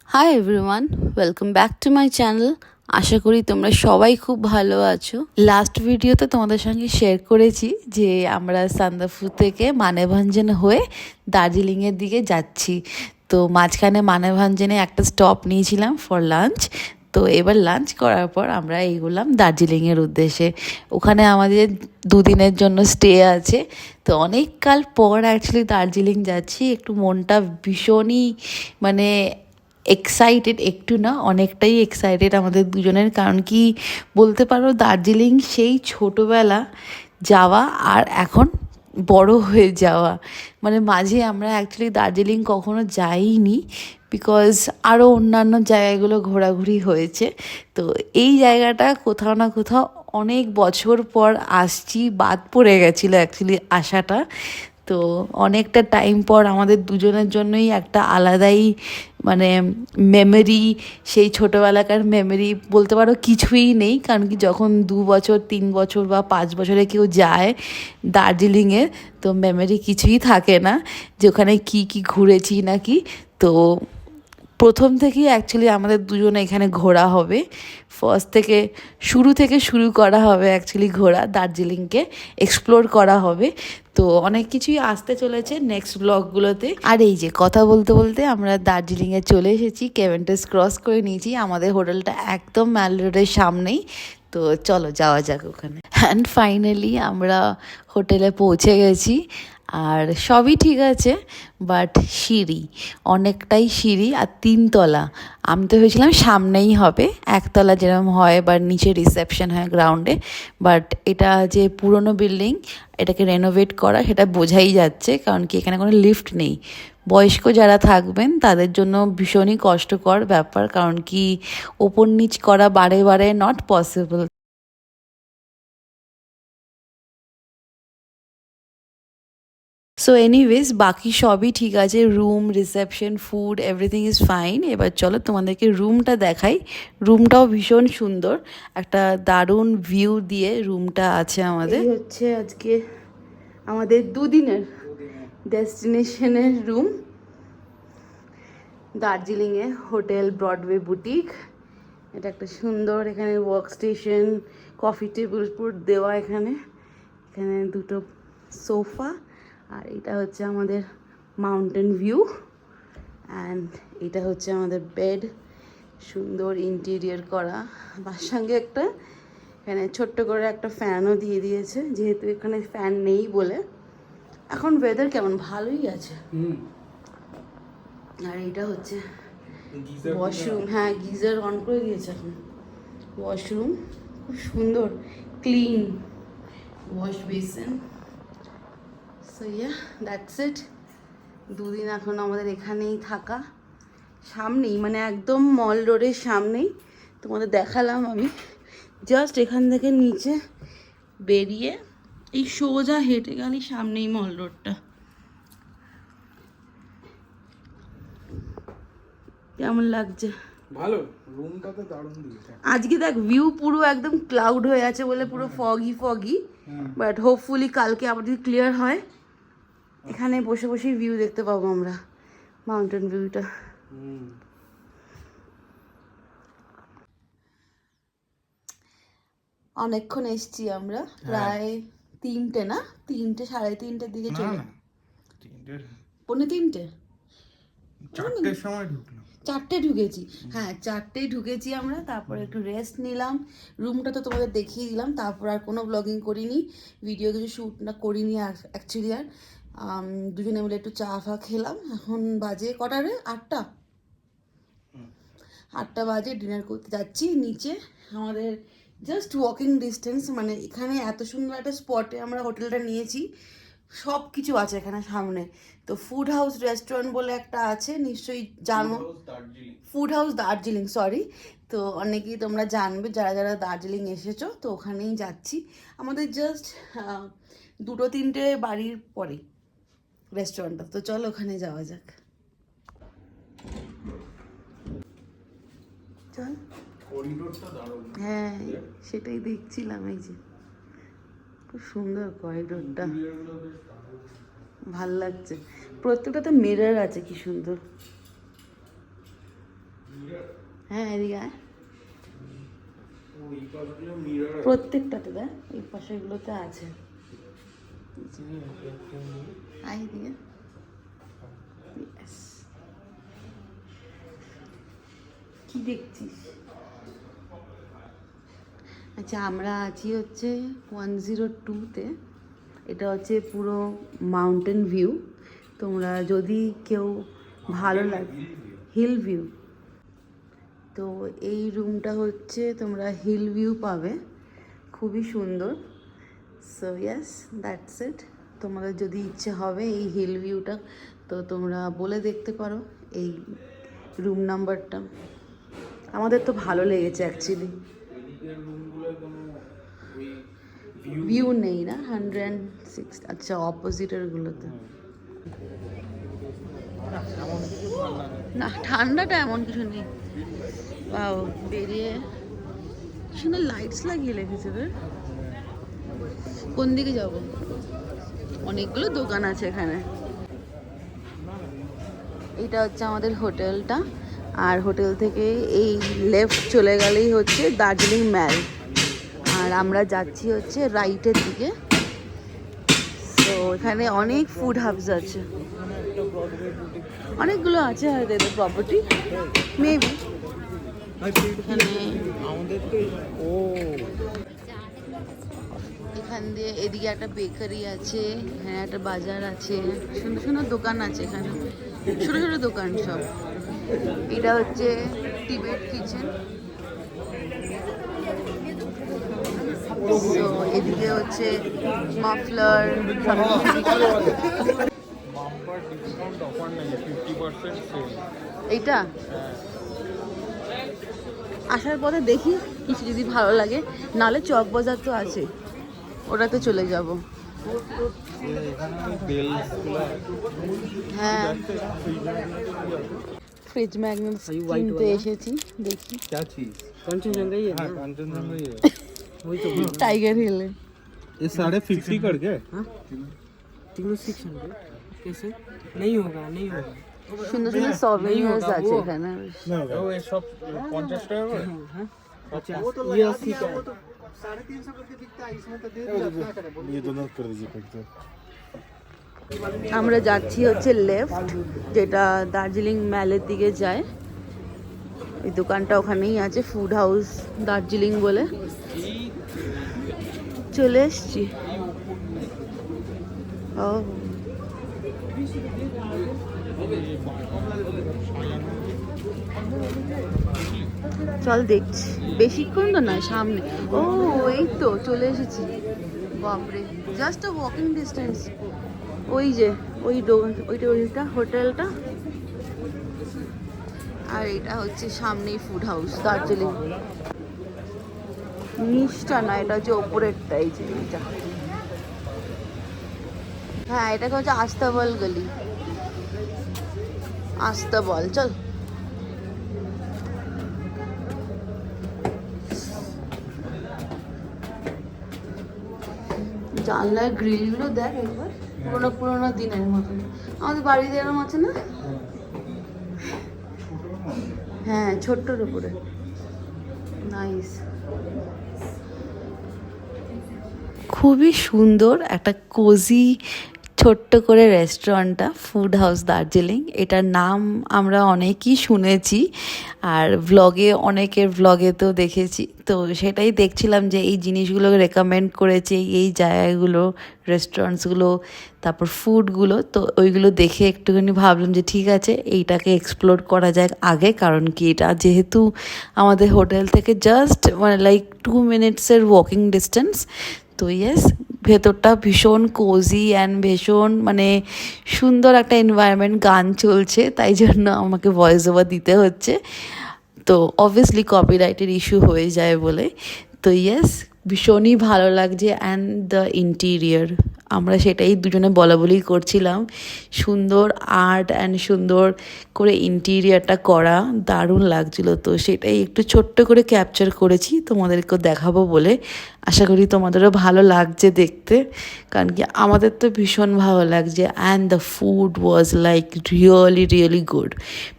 High everyone, welcome back to my channel. আশা করি তোমরা সবাই খুব ভালো আছো। লাস্ট ভিডিওতে তোমাদের সঙ্গে শেয়ার করেছি যে আমরা সান্দাফু থেকে মানেভঞ্জন হয়ে দার্জিলিংয়ের দিকে যাচ্ছি। তো মাঝখানে মানেভঞ্জনে একটা স্টপ নিয়েছিলাম ফর লাঞ্চ। তো এবার লাঞ্চ করার পর আমরা এগোলাম দার্জিলিংয়ের উদ্দেশ্যে। ওখানে আমাদের দুদিনের জন্য স্টে আছে। তো অনেক কাল পর অ্যাকচুয়ালি দার্জিলিং যাচ্ছি, একটু মনটা ভীষণই মানে এক্সাইটেড, একটু না অনেকটাই এক্সাইটেড আমাদের দুজনের। কারণ কি বলতে পারো, দার্জিলিং সেই ছোটোবেলা যাওয়া আর এখন বড় হয়ে যাওয়া। মানে মাঝে আমরা অ্যাকচুয়ালি দার্জিলিং কখনো যাইনি, বিকজ আরও অন্যান্য জায়গাগুলো ঘোরাঘুরি হয়েছে। তো এই জায়গাটা কোথাও না কোথাও অনেক বছর পর আসছি, বাদ পড়ে গেছিলো অ্যাকচুয়ালি আসাটা। তো অনেকটা টাইম পর আমাদের দুজনের জন্যই একটা আলাদাই মানে মেমোরি, সেই ছোটোবেলাকার মেমোরি বলতে পারো কিছুই নেই। কারণ কি যখন 2 বছর 3 বছর বা 5 বছরে কেউ যায় দার্জিলিংয়ে, তো মেমোরি কিছুই থাকে না যে ওখানে কী কী ঘুরেছি নাকি। তো প্রথম থেকেই অ্যাকচুয়ালি আমাদের দুজনে এখানে ঘোরা হবে। ফার্স্ট থেকে শুরু করা হবে অ্যাকচুয়ালি ঘোরা, দার্জিলিংকে এক্সপ্লোর করা হবে। তো অনেক কিছুই আসতে চলেছে নেক্সট ব্লগগুলোতে। আর এই যে কথা বলতে বলতে আমরা দার্জিলিংয়ে চলে এসেছি, কেভেন্টাস ক্রস করে নিয়েছি। আমাদের হোটেলটা একদম ম্যাল রোডের সামনেই। তো চলো যাওয়া যাক ওখানে। অ্যান্ড ফাইনালি আমরা হোটেলে পৌঁছে গেছি। আর সবই ঠিক আছে, বাট সিঁড়ি, অনেকটাই সিঁড়ি আর 3 তলা। আমি তো ভেবেছিলাম সামনেই হবে, 1 তলা যেরকম হয় বা নিচে রিসেপশন হয় গ্রাউন্ডে। বাট এটা যে পুরনো বিল্ডিং, এটাকে রেনোভেট করা সেটা বোঝাই যাচ্ছে। কারণ কি এখানে কোনো লিফট নেই। বয়স্ক যারা থাকবেন তাদের জন্য ভীষণই কষ্টকর ব্যাপার, কারণ কি ওপর নিচ করা বারে বারে নট পসিবল। সো এনিওয়েজ বাকি সবই ঠিক আছে, room, reception, food, everything is fine. এবার চলো তোমাদেরকে রুমটা দেখাই। রুমটাও ভীষণ সুন্দর, একটা দারুণ ভিউ দিয়ে রুমটা আছে আমাদের। এই হচ্ছে আজকে আমাদের দুদিনের ডেস্টিনেশনের রুম, দার্জিলিংয়ে হোটেল ব্রডওয়ে বুটিক। এটা একটা সুন্দর, এখানে ওয়ার্ক স্টেশন, কফি টেবিল পুরো দেওয়া। এখানে এখানে দুটো সোফা, আর এটা হচ্ছে আমাদের মাউন্টেন ভিউ। অ্যান্ড এটা হচ্ছে আমাদের বেড, সুন্দর ইন্টেরিয়র করা। তার সঙ্গে একটা এখানে ছোট্ট করে একটা ফ্যানও দিয়ে দিয়েছে, যেহেতু এখানে ফ্যান নেই বলে। এখন ওয়েদার কেমন, ভালোই আছে। আর এটা হচ্ছে ওয়াশরুম, হ্যাঁ গিজার অন করে দিয়েছে এখন। ওয়াশরুম খুব সুন্দর, clean wash basin. So yeah, that's it. দুদিন এখন আমাদের এখানেই থাকা, সামনেই মানে একদম মল রোডের সামনেই। তোমাদের দেখালাম আমি, জাস্ট এখান থেকে নিচে বেরিয়ে এই সোজা হেঁটে গেলেই সামনেই মল রোডটা। কেমন লাগছে? ভালো, রুমটা তো দারুণ দিয়েছে। আজকে দেখ ভিউ পুরো একদম ক্লাউড হয়ে আছে বলে পুরো ফগি ফগি, বাট হোপফুলি কালকে আবার যদি ক্লিয়ার হয় এখানে বসে বসেই ভিউ দেখতে পাবো আমরা, মাউন্টেন ভিউটা। অনেকক্ষণ এসছি আমরা, প্রায় 3টে, না 3টে 3:30 দিকে চলে, 3:45, 4টের সময় ঢুকলাম। 4টে ঢুকেছি, হ্যাঁ 4টেই ঢুকেছি আমরা। তারপরে একটু রেস্ট নিলাম, রুমটা তো তোমাদের দেখিয়ে দিলাম। তারপর আর কোনো ব্লগিং করিনি, ভিডিও কিছু শ্যুট না করিনি অ্যাকচুয়ালি। আর দুজনে মিলে একটু চা ফা খেলাম। এখন বাজে কটা রে, 8টা বাজে। ডিনার করতে যাচ্ছি নিচে, আমাদের জাস্ট ওয়াকিং ডিস্টেন্স। মানে এখানে এত সুন্দর একটা স্পটে আমরা হোটেলটা নিয়েছি, সব কিছু আছে এখানে সামনে। তো ফুড হাউস রেস্টুরেন্ট বলে একটা আছে, নিশ্চয়ই জানো। Food house Darjeeling, sorry. তো অনেকেই তোমরা জানবে যারা যারা দার্জিলিং এসেছো। তো ওখানেই যাচ্ছি, আমাদের জাস্ট 2-3টে বাড়ির পরে রেস্টুরেন্টটা। তো চলো ওখানে যাওয়া যাক, চল। হ্যাঁ সেটাই দেখছিলাম, এই যে খুব সুন্দর করিডোরটা, ভাল লাগছে। প্রত্যেকটাতে মিরর আছে, কি সুন্দর। হ্যাঁ এদিকে আয়। ওই পাশগুলো মিরর প্রত্যেকটাতে দেখ, এই পাশেগুলোতে আছে। আয় এদিকে। Yes. কি দেখছিস? আচ্ছা, আমরা আছি হচ্ছে 102-তে। এটা হচ্ছে পুরো মাউন্টেন ভিউ। তোমরা যদি কেউ ভালো লাগে, হিল ভিউ, তো এই রুমটা হচ্ছে তোমরা হিল ভিউ পাবে, খুবই সুন্দর। So yes, that's it. তোমাদের যদি ইচ্ছে হবে এই হিল ভিউটা, তো তোমরা বলে দেখতে পারো এই রুম নাম্বারটা। আমাদের তো ভালো লেগেছে অ্যাকচুয়ালি। এদিকের রুমগুলো কোনো ওই ভিউ নেই না 106? আচ্ছা, অপোজিটের গুলোতে না, ঠান্ডাটা এমন কিছু নেই। বাও, বেরিয়ে সুন্দর লাইটস লাগিয়ে রেখেছে রে। কোন দিকে যাব? অনেকগুলো দোকান আছে এখানে। এটা হচ্ছে আমাদের হোটেলটা, আর হোটেল থেকে এই লেফট চলে গেলেই হচ্ছে দার্জিলিং ম্যাল, আর আমরা যাচ্ছি হচ্ছে রাইটের দিকে। তো এখানে অনেক ফুড হাবস আছে, অনেকগুলো আছে হয়তো এদের প্রপার্টি, মেবি। আমাদের তো ও এখান দিয়ে এদিকে একটা বেকারি আছে, হ্যাঁ একটা বাজার আছে, সুন্দর সুন্দর দোকান আছে এখানে, ছোট ছোট দোকান সব। এটা হচ্ছে টিবেট কিচেন। তো এদিকে হচ্ছে মাফলার। বাম্পার ডিসকাউন্ট অফার নেই, 50% সেল। এইটা আসার পরে দেখি কিছু যদি ভালো লাগে, নাহলে চক বাজার তো আছে, ওটাতে চলে যাব। হ্যাঁ, ফ্রিজ ম্যাগনেট কিনতে এসেছি, দেখি। क्या चीज? कंचनजंगा ही है हाँ ना? कंचनजंगा ही है। वही तो बोल रहा টাইগার হিলে ये 50 करके हूँ। हाँ? तीनों 600 कैसे? नहीं होगा, नहीं होगा। সুন্দর সুন্দর সভেনিয়ার্স আছে এখানে। ও এই সব 50 টাকা করে। हाँ? 50 ये 80 का है। ये दोनों कर दीजिए पैक तो। আমরা যাচ্ছি হচ্ছে লেফট, যেটা দার্জিলিং ম্যালের দিকে যায়। এই দোকানটা ওখানেই আছে, ফুড হাউস দার্জিলিং বলে। চলে এসছি। ও চল দেখছি, বেশিক্ষণ তো নয়, সামনে। ও এই তো চলে এসেছি, বাপরে, জাস্ট আ ওয়াকিং ডিস্টেন্স। ওই যে ওইটা হোটেলটা, আর এটা হচ্ছে সামনেই ফুড হাউস দার্জিলিং। নিচটা না, এটা হচ্ছে ওপরেরটা, এই যে এটা। হ্যাঁ, এটাকে হচ্ছে আস্তাবল গলি, আস্তাবল। চল জানলার গ্রিলগুলো দেখ একবার, পুরোনো পুরোনো দিনের মতন, আমাদের বাড়িতে এরকম আছে না? হ্যাঁ, ছোট্টর উপরে, নাইস। খুবই সুন্দর একটা কোজি ছোট্ট করে রেস্টুরেন্টটা, ফুড হাউস দার্জিলিং। এটার নাম আমরা অনেকই শুনেছি, আর অনেকের ভ্লগেতেও দেখেছি। তো সেটাই দেখছিলাম যে এই জিনিসগুলো রেকমেন্ড করেছে, এই জায়গাগুলো, রেস্টুরেন্টসগুলো, তারপর ফুডগুলো। তো ওইগুলো দেখে একটুখানি ভাবলাম যে ঠিক আছে, এইটাকে এক্সপ্লোর করা যাক আগে, কারণ কি এটা যেহেতু আমাদের হোটেল থেকে জাস্ট লাইক 2 মিনিটসের ওয়াকিং ডিস্টেন্স। তো ইয়েস, ভেতরটা ভীষণ কোজি অ্যান্ড ভীষণ সুন্দর একটা এনভায়রনমেন্ট, গান চলছে, তাই জন্য আমাকে ভয়েস ওভার দিতে হচ্ছে। তো অবভিয়াসলি কপিরাইটের ইস্যু হয়ে যায় বলে। তো ইয়েস, ভীষণই ভালো লাগছে। অ্যান্ড দ্য ইন্টিরিয়ার, আমরা সেটাই দুজনে বলাবলি করছিলাম, সুন্দর আর্ট অ্যান্ড সুন্দর করে ইন্টিরিয়ারটা করা, দারুণ লাগছিল। তো সেটাই একটু ছোট্ট করে ক্যাপচার করেছি তোমাদেরকেও দেখাবো বলে। আশা করি তোমাদেরও ভালো লাগছে দেখতে, কারণ কি আমাদের তো ভীষণ ভালো লাগছে। And the food was like really good,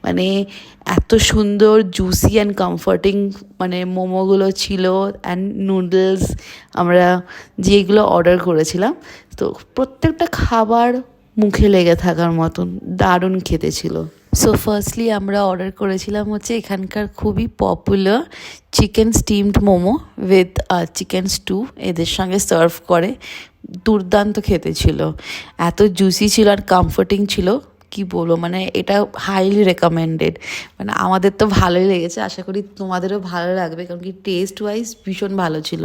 মানে এত সুন্দর জুসি অ্যান্ড কমফর্টিং মানে মোমোগুলো ছিল, অ্যান্ড নুডলস আমরা যেগুলো অর্ডার করেছিলাম, তো প্রত্যেকটা খাবার মুখে লেগে থাকার মতন দারুণ খেতে ছিল। সো ফার্স্টলি আমরা অর্ডার করেছিলাম হচ্ছে এখানকার খুবই popular chicken steamed momo with chicken stew, এদের সঙ্গে সার্ভ করে। দুর্দান্ত খেতে ছিল, এত জুসি ছিল আর কমফর্টিং ছিল, কি বলবো, মানে এটা হাইলি রেকমেন্ডেড। মানে আমাদের তো ভালোই লেগেছে, আশা করি তোমাদেরও ভালো লাগবে, কারণ কি টেস্ট ওয়াইজ ভীষণ ভালো ছিল।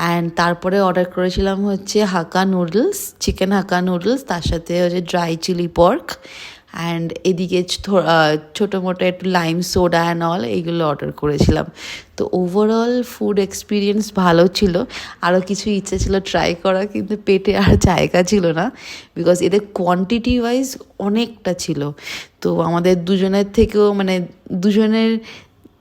অ্যান্ড তারপরে অর্ডার করেছিলাম হচ্ছে হাক্কা নুডলস, চিকেন হাক্কা নুডলস, তার সাথে হচ্ছে ড্রাই চিলি পর্ক, অ্যান্ড এদিকে ছোটো মোটো একটু লাইম সোডা অ্যান্ড অল এইগুলো অর্ডার করেছিলাম। তো ওভারঅল ফুড এক্সপিরিয়েন্স ভালো ছিল। আরও কিছু ইচ্ছে ছিল ট্রাই করা, কিন্তু পেটে আর জায়গা ছিল না, বিকজ এদের কোয়ান্টিটি ওয়াইজ অনেকটা ছিল। তো আমাদের দুজনের থেকেও মানে দুজনের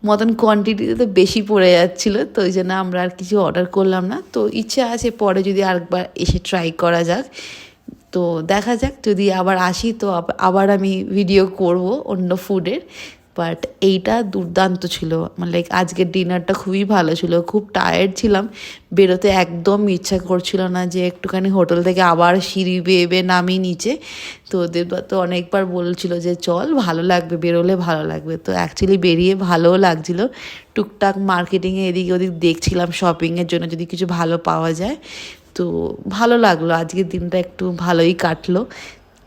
মতন কোয়ান্টিটিতে তো বেশি পড়ে যাচ্ছিলো, তো ওই জন্য আমরা আর কিছু অর্ডার করলাম না। তো ইচ্ছে আছে পরে যদি আরেকবার এসে ট্রাই করা যাক, তো দেখা যাক, যদি আবার আসি তো আবার আমি ভিডিও করব অন্য ফুডের। বাট এইটা দুর্দান্ত ছিল, মানে লাইক আজকের ডিনারটা খুবই ভালো ছিল। খুব টায়ার্ড ছিলাম, বেরোতে একদম ইচ্ছা করছিল না, যে একটুখানি হোটেল থেকে আবার সিঁড়ি বেয়ে বেয়ে নামি নিচে। তো ওদের তো অনেকবার বলছিল যে চল, ভালো লাগবে, বেরোলে ভালো লাগবে। তো অ্যাকচুয়ালি বেরিয়ে ভালোও লাগছিল। টুকটাক মার্কেটিংয়ে এদিক ওদিক দেখছিলাম শপিংয়ের জন্য, যদি কিছু ভালো পাওয়া যায়। তো ভালো লাগলো, আজকের দিনটা একটু ভালোই কাটলো।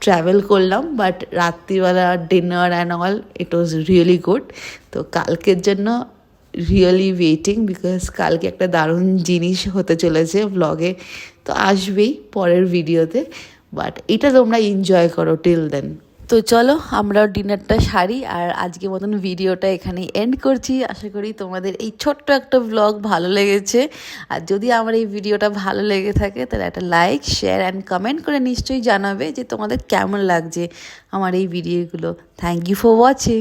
ট্রাভেল করলাম, বাট রাত্রিবেলা dinner and all it was really good. তো কালকের জন্য রিয়েলি ওয়েটিং, বিকজ কালকে একটা দারুণ জিনিস হতে চলেছে ব্লগে, তো আসবেই পরের ভিডিওতে। বাট এটা তোমরা এনজয় করো টিল দেন। তো চলো আমরা ডিনারটা সারি, আর আজকের মতন ভিডিওটা এখানে এন্ড করছি। আশা করি তোমাদের এই ছোট্ট একটা ব্লগ ভালো লেগেছে। আর যদি আমার এই ভিডিওটা ভালো লেগে থাকে, তাহলে একটা লাইক, শেয়ার অ্যান্ড কমেন্ট করে নিশ্চয়ই জানাবে যে তোমাদের কেমন লাগছে আমার এই ভিডিওগুলো। Thank you for watching.